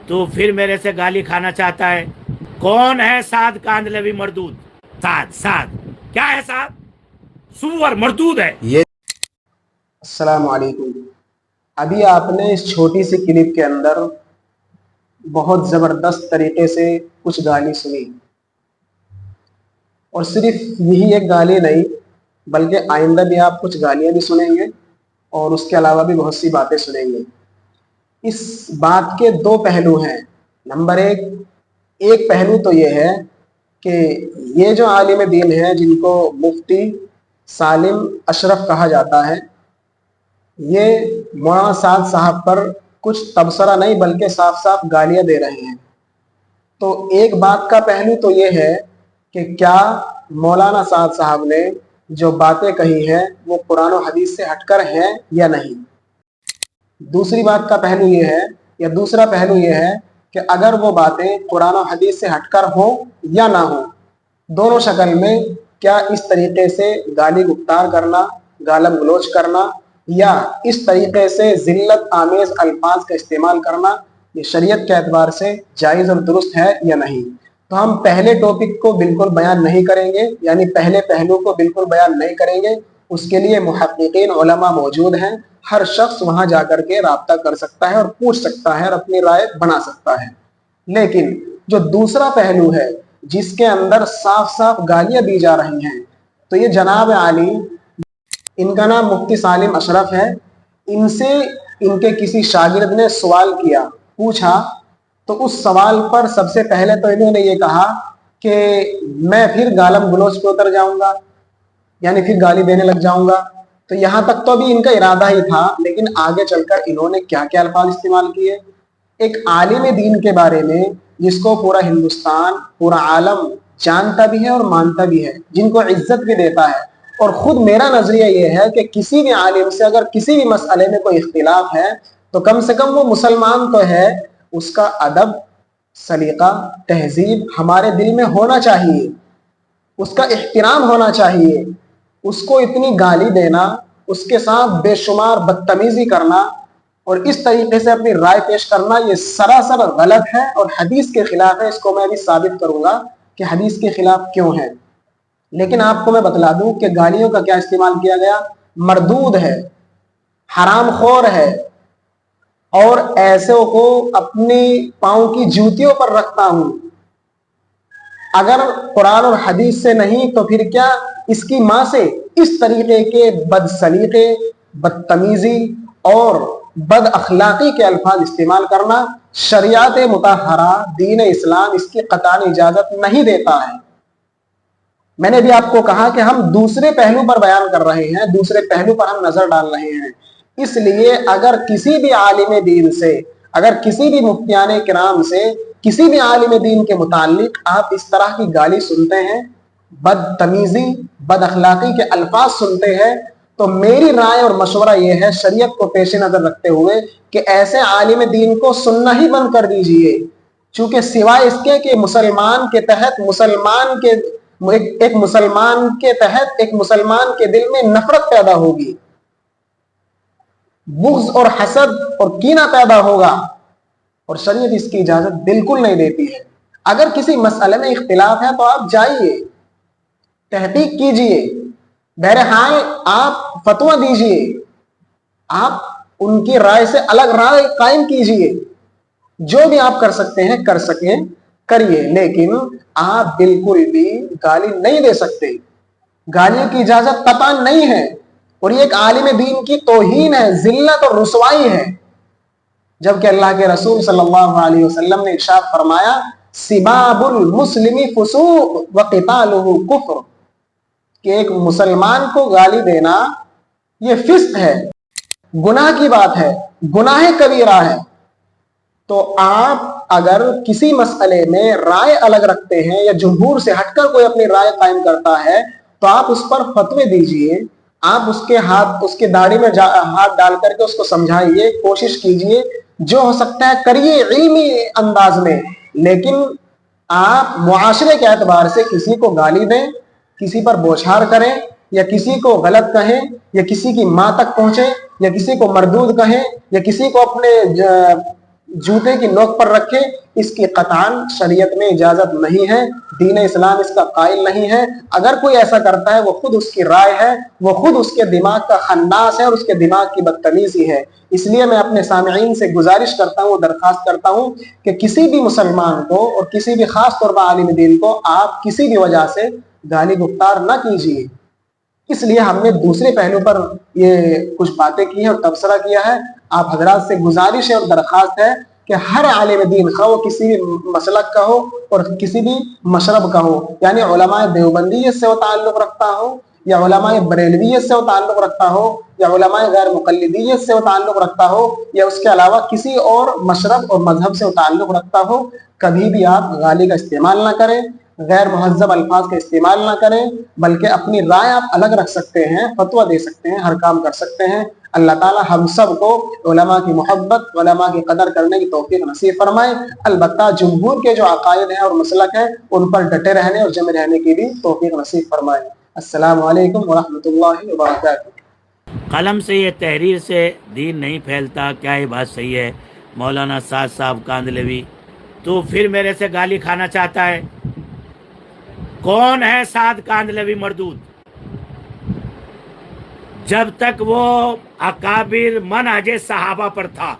تو پھر میرے سے گالی کھانا چاہتا ہے؟ کون ہے سعد کاندھلوی مردود؟ سعد کیا ہے؟ سعد سور مردود ہے یہ۔ السلام علیکم۔ ابھی آپ نے اس چھوٹی سی کلپ کے اندر بہت زبردست طریقے سے کچھ گالی سنی، اور صرف یہی ایک گالی نہیں بلکہ آئندہ بھی آپ کچھ گالیاں بھی سنیں گے اور اس کے علاوہ بھی بہت سی باتیں سنیں گے۔ اس بات کے دو پہلو ہیں۔ نمبر ایک پہلو تو یہ ہے کہ یہ جو عالم دین ہے جن کو مفتی سالم اشرف کہا جاتا ہے، یہ مولانا سعد صاحب پر کچھ تبصرہ نہیں بلکہ صاف صاف گالیاں دے رہے ہیں۔ تو ایک بات کا پہلو تو یہ ہے کہ کیا مولانا سعد صاحب نے جو باتیں کہی ہیں وہ قرآن و حدیث سے ہٹ کر ہیں یا نہیں۔ دوسری بات کا پہلو یہ ہے، یا دوسرا پہلو یہ ہے کہ اگر وہ باتیں قرآن و حدیث سے ہٹ کر ہوں یا نہ ہوں، دونوں شکل میں کیا اس طریقے سے گالی گفتار کرنا، گالم گلوچ کرنا یا اس طریقے سے ذلت آمیز الفاظ کا استعمال کرنا، یہ شریعت کے اعتبار سے جائز اور درست ہے یا نہیں۔ تو ہم پہلے ٹاپک کو بالکل بیان نہیں کریں گے، یعنی پہلے پہلو کو بالکل بیان نہیں کریں گے۔ اس کے لیے محققین علماء موجود ہیں، ہر شخص وہاں جا کر کے رابطہ کر سکتا ہے اور پوچھ سکتا ہے اور اپنی رائے بنا سکتا ہے۔ لیکن جو دوسرا پہلو ہے جس کے اندر صاف صاف گالیاں دی جا رہی ہیں، تو یہ جناب عالی، ان کا نام مفتی سالم اشرف ہے، ان سے ان کے کسی شاگرد نے سوال کیا، پوچھا، تو اس سوال پر سب سے پہلے تو انہوں نے یہ کہا کہ میں پھر گالم گلوچ پہ اتر جاؤں گا، یعنی پھر گالی دینے لگ جاؤں گا۔ تو یہاں تک تو بھی ان کا ارادہ ہی تھا، لیکن آگے چل کر انہوں نے کیا کیا الفاظ استعمال کیے۔ ایک عالم دین کے بارے میں جس کو پورا ہندوستان، پورا عالم جانتا بھی ہے اور مانتا بھی ہے، جن کو عزت بھی دیتا ہے، اور خود میرا نظریہ یہ ہے کہ کسی بھی عالم سے اگر کسی بھی مسئلے میں کوئی اختلاف ہے تو کم سے کم وہ مسلمان تو ہے، اس کا ادب، سلیقہ، تہذیب ہمارے دل میں ہونا چاہیے، اس کا احترام ہونا چاہیے۔ اس کو اتنی گالی دینا، اس کے ساتھ بے شمار بدتمیزی کرنا اور اس طریقے سے اپنی رائے پیش کرنا، یہ سراسر غلط ہے اور حدیث کے خلاف ہے۔ اس کو میں بھی ثابت کروں گا کہ حدیث کے خلاف کیوں ہے۔ لیکن آپ کو میں بتلا دوں کہ گالیوں کا کیا استعمال کیا گیا، مردود ہے، حرام خور ہے، اور ایسوں کو اپنی پاؤں کی جوتیوں پر رکھتا ہوں۔ اگر قرآن اور حدیث سے نہیں تو پھر کیا اس کی ماں سے اس طریقے کے بد سلیقے، بدتمیزی اور بد اخلاقی کے الفاظ استعمال کرنا، شریعت مطہرہ دین اسلام اس کی قطعی اجازت نہیں دیتا ہے۔ میں نے بھی آپ کو کہا کہ ہم دوسرے پہلو پر بیان کر رہے ہیں، دوسرے پہلو پر ہم نظر ڈال رہے ہیں۔ اس لیے اگر کسی بھی عالم دین سے، اگر کسی بھی مفتیان کرام سے، کسی بھی عالم دین کے متعلق آپ اس طرح کی گالی سنتے ہیں، بدتمیزی، بد اخلاقی کے الفاظ سنتے ہیں، تو میری رائے اور مشورہ یہ ہے، شریعت کو پیش نظر رکھتے ہوئے، کہ ایسے عالم دین کو سننا ہی بند کر دیجئے، چونکہ سوائے اس کے کہ مسلمان کے تحت ایک مسلمان کے دل میں نفرت پیدا ہوگی، بغض اور حسد اور کینہ پیدا ہوگا، اور شریعت اس کی اجازت بالکل نہیں دیتی ہے۔ اگر کسی مسئلے میں اختلاف ہے تو آپ جائیے، تحقیق کیجئے، بہرحال آپ فتویٰ دیجئے، آپ ان کی رائے سے الگ رائے قائم کیجئے، جو بھی آپ کر سکتے ہیں کر سکیں کریے، لیکن آپ بالکل بھی گالی نہیں دے سکتے۔ گالیوں کی اجازت قطعاً نہیں ہے، اور یہ ایک عالم دین کی توہین ہے، ذلت اور رسوائی ہے۔ جبکہ اللہ کے رسول صلی اللہ علیہ وسلم نے ارشاد فرمایا، سباب المسلم فسوق وقتالہ کفر، کہ ایک مسلمان کو گالی دینا یہ فسق ہے، گناہ کی بات ہے، گناہ کبیرہ ہے۔ تو آپ اگر کسی مسئلے میں رائے الگ رکھتے ہیں یا جمہور سے ہٹ کر کوئی اپنی رائے قائم کرتا ہے تو آپ اس پر فتوے دیجئے، آپ اس کے داڑھی میں ہاتھ ڈال کر کے اس کو سمجھائیے، کوشش کیجئے، جو ہو سکتا ہے کریے علمی انداز میں، لیکن آپ معاشرے کے اعتبار سے کسی کو گالی دیں، کسی پر بوچھار کریں، یا کسی کو غلط کہیں، یا کسی کی ماں تک پہنچیں، یا کسی کو مردود کہیں، یا کسی کو اپنے जूते की नोक पर रखे, इसकी कतान शरीयत में इजाजत नहीं है, दीन इस्लाम इसका कायल नहीं है। अगर कोई ऐसा करता है वो खुद उसकी राय है, वो खुद उसके दिमाग का खन्नास है और उसके दिमाग की बदतमीजी है। इसलिए मैं अपने सामईन से गुजारिश करता हूँ, दरखास्त करता हूँ कि किसी भी मुसलमान को और किसी भी खास तौर पर आलिम दीन को आप किसी भी वजह से गाली गुफ्तार न कीजिए। इसलिए हमने दूसरे पहलू पर ये कुछ बातें की हैं और तबसरा किया है। आप हजरात से गुजारिश है और दरखास्त है कि हर आलिम दीन खा वो किसी भी मसलक का हो और किसी भी मशरब का हो, यानी उलमाए देवबंदियत से वो ताल्लुक रखता हो या उलमाए बरेलवियत से वो ताल्लुक रखता हो या उलमाए गैर मुकल्लिदियत से वो ताल्लुक रखता हो या उसके अलावा किसी और मशरब और मजहब से वो ताल्लुक रखता हो, कभी भी आप गाली का इस्तेमाल ना करें, गैर मुहज्जब अल्फाज का इस्तेमाल ना करें, बल्कि अपनी राय आप अलग रख सकते हैं, फतवा दे सकते हैं, हर काम कर सकते हैं। अल्लाह ताला हम सब को उलमा की मोहब्बत, उलमा की कदर करने की तौफीक नसीब फरमाए। अलबत्ता जुमहूर के जो अकायद हैं और मसलक है उन पर डटे रहने और जमे रहने की भी तौफीक नसीब फरमाए। अस्सलामु अलैकुम व रहमतुल्लाहि व बरकातुहू। कलम से ये तहरीर से दीन नहीं फैलता, क्या ये बात सही है? मौलाना साद साहब कांदलवी, तो फिर मेरे से गाली खाना चाहता है? कौन है साद कांदलवी मरदूद? जब तक वो अकाबिर मनहज सहाबा पर था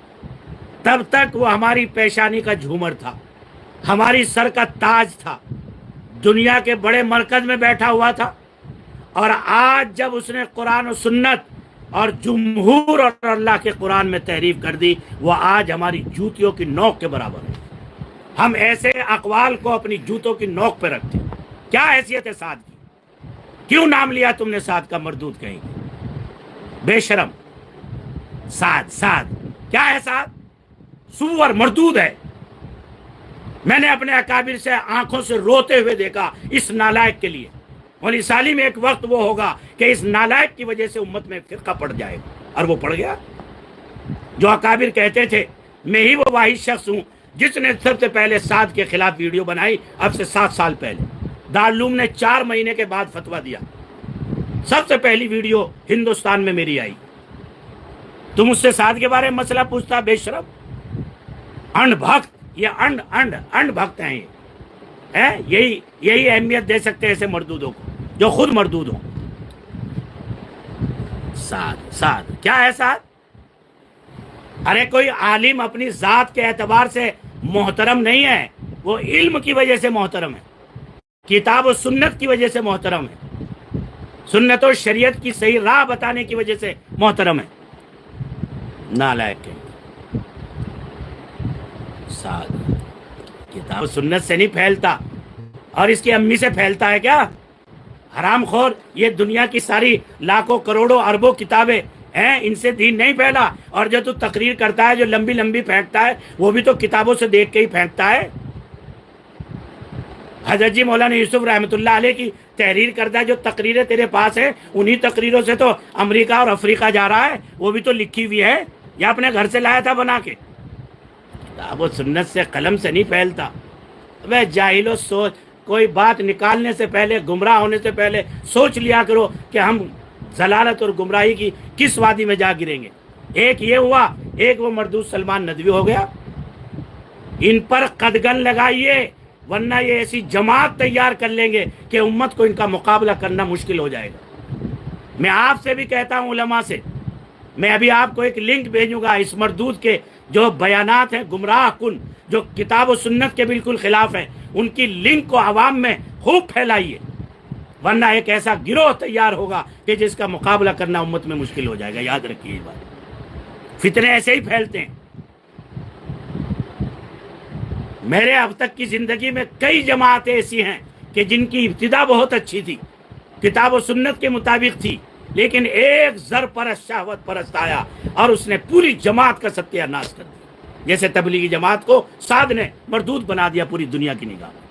तब तक वो हमारी पेशानी का झूमर था, हमारी सर का ताज था, दुनिया के बड़े मरकज में बैठा हुआ था। और आज जब उसने कुरान और सुन्नत और जुमहूर और अल्लाह के कुरान में तहरीफ कर दी, वो आज हमारी जूतियों की नोक के बराबर है। हम ऐसे अकवाल को अपनी जूतों की नोक पे रखते हैं। क्या हैसियत है साद की? क्यों नाम लिया तुमने साद का? मरदूद कहेंगे, बेशरम। साद साद क्या है? साद सुअर, मरदूद है। मैंने अपने अकाबिर से आंखों से रोते हुए देखा इस नालायक के लिए। मौलवी साली में एक वक्त वो होगा कि इस नालायक की वजह से उम्मत में फिरका पड़ जाएगा, और वो पड़ गया। जो अकाबिर कहते थे मैं ही वो वाहिद शख्स हूं जिसने सबसे पहले साद के खिलाफ वीडियो बनाई, अब से 7 साल पहले। दारुल ने 4 महीने के बाद फतवा दिया। सबसे पहली वीडियो हिंदुस्तान में मेरी आई। तुम मुझसे साद के बारे में मसला पूछता? बेशरम, अंड भक्त। ये अंड भक्त हैं। ये यही अहमियत दे सकते हैं ऐसे मरदूदों को जो खुद मरदूद हो। साद क्या है? साद अरे कोई आलिम अपनी जात के एतबार से मोहतरम नहीं है, वो इल्म की वजह से मोहतरम है, किताब और सुन्नत की वजह से मोहतरम है, सुन्नत और शरीयत की सही राह बताने की वजह से मोहतरम है। नालायक है साद। किताब सुन्नत से नहीं फैलता, और इसकी अम्मी से फैलता है क्या? हरामखोर, ये दुनिया की सारी लाखों करोड़ों अरबों किताबें हैं, इनसे दीन नहीं फैला। और जो तू तकरीर करता है, जो लंबी लंबी फेंकता है, वो भी तो किताबों से देख के ही फेंकता है। हजरत जी मौलाना यूसुफ रहमतुल्लाह अलैह की तहरीर करता है, जो तकरीरें तेरे पास है, उन्हीं तकरीरों से तो अमेरिका और अफ्रीका जा रहा है, वो भी तो लिखी हुई है, या अपने घर से लाया था बना के। किताब और सुन्नत से, कलम से नहीं फैलता। वह जाहिलो, सोच, कोई बात निकालने से पहले, गुमराह होने से पहले सोच लिया करो कि हम जलालत और गुमराही की किस वादी में जा गिरेंगे। एक ये हुआ, एक वो मरदूद सलमान नदवी हो गया। इन पर कदगन लगाइए, वरना ये ऐसी जमात तैयार कर लेंगे कि उम्मत को इनका मुकाबला करना मुश्किल हो जाएगा। मैं आपसे भी कहता हूँ, उलमा से, मैं अभी आपको एक लिंक भेजूंगा इस मरदूद के जो बयानात हैं गुमराह कुन, जो किताब और सुन्नत के बिल्कुल खिलाफ है, उनकी लिंक को आवाम में खूब फैलाइए, वरना एक ऐसा गिरोह तैयार होगा कि जिसका मुकाबला करना उम्मत में मुश्किल हो जाएगा। याद रखिए ये बात। फितने ऐसे ही फैलते हैं। मेरे अब तक की जिंदगी में कई जमातें ऐसी हैं कि जिनकी इब्तिदा बहुत अच्छी थी, किताब और सुन्नत के मुताबिक थी, लेकिन एक जर परस्त, शहवत परस्त आया और उसने पूरी जमात का सत्यानाश कर दिया। जैसे तबलीगी जमात को साद ने मरदूद बना दिया पूरी दुनिया की निगाह में।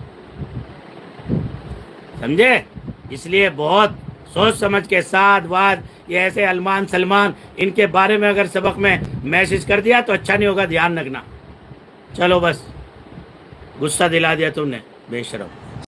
समझे? इसलिए बहुत सोच समझ के साद वाद, ये ऐसे अलमान सलमान, इनके बारे में अगर सबक में मैसेज कर दिया तो अच्छा नहीं होगा, ध्यान रखना। चलो बस, गुस्सा दिला दिया तुमने, बेशरम।